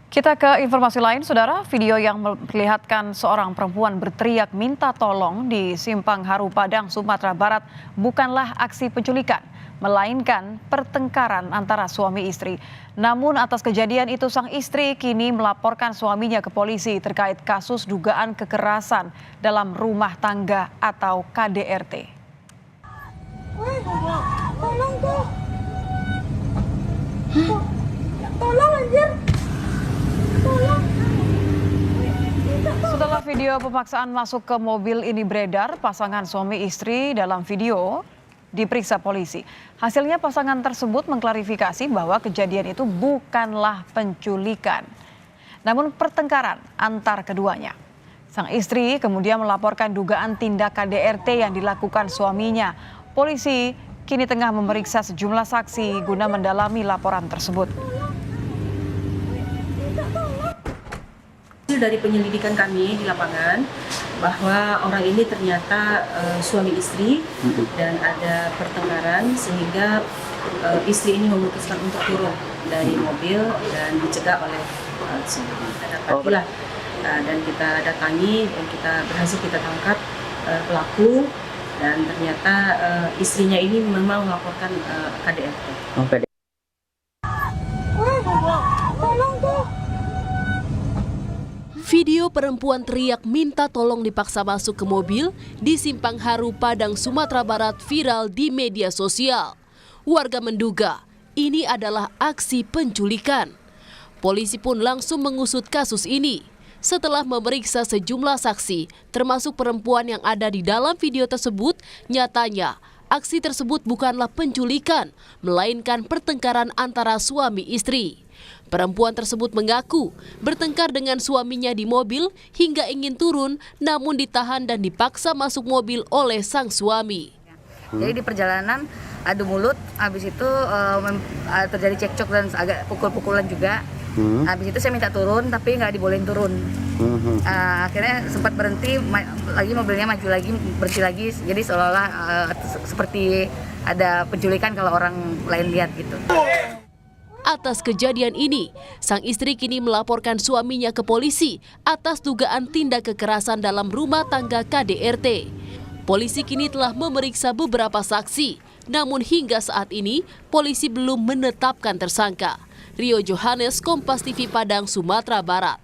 Kita ke informasi lain, Saudara. Video yang memperlihatkan seorang perempuan berteriak minta tolong di Simpang Haru Padang, Sumatera Barat bukanlah aksi penculikan, melainkan pertengkaran antara suami istri. Namun atas kejadian itu sang istri kini melaporkan suaminya ke polisi terkait kasus dugaan kekerasan dalam rumah tangga atau KDRT. Tolong tuh. Tolong anjir. Setelah video pemaksaan masuk ke mobil ini beredar, pasangan suami istri dalam video diperiksa polisi. Hasilnya pasangan tersebut mengklarifikasi bahwa kejadian itu bukanlah penculikan, namun pertengkaran antar keduanya. Sang istri kemudian melaporkan dugaan tindak KDRT yang dilakukan suaminya. Polisi kini tengah memeriksa sejumlah saksi guna mendalami laporan tersebut. Dari penyelidikan kami di lapangan bahwa orang ini ternyata suami istri dan ada pertengkaran sehingga istri ini memutuskan untuk turun dari mobil dan dicegah oleh suami. Dan kita datangi dan kita berhasil tangkap pelaku dan ternyata istrinya ini memang melaporkan KDRT. Video perempuan teriak minta tolong dipaksa masuk ke mobil di Simpang Haru Padang, Sumatera Barat viral di media sosial. Warga menduga ini adalah aksi penculikan. Polisi pun langsung mengusut kasus ini setelah memeriksa sejumlah saksi, termasuk perempuan yang ada di dalam video tersebut. Nyatanya aksi tersebut bukanlah penculikan, melainkan pertengkaran antara suami istri. Perempuan tersebut mengaku bertengkar dengan suaminya di mobil hingga ingin turun, namun ditahan dan dipaksa masuk mobil oleh sang suami. Jadi di perjalanan adu mulut, habis itu terjadi cekcok dan agak pukul-pukulan juga. Habis itu saya minta turun, tapi nggak dibolehin turun. Akhirnya sempat berhenti, lagi mobilnya maju lagi, berhenti lagi. Jadi seolah-olah seperti ada penculikan kalau orang lain lihat gitu. Atas kejadian ini, sang istri kini melaporkan suaminya ke polisi atas dugaan tindak kekerasan dalam rumah tangga KDRT. Polisi kini telah memeriksa beberapa saksi, namun hingga saat ini polisi belum menetapkan tersangka. Rio Johannes, Kompas TV Padang, Sumatera Barat.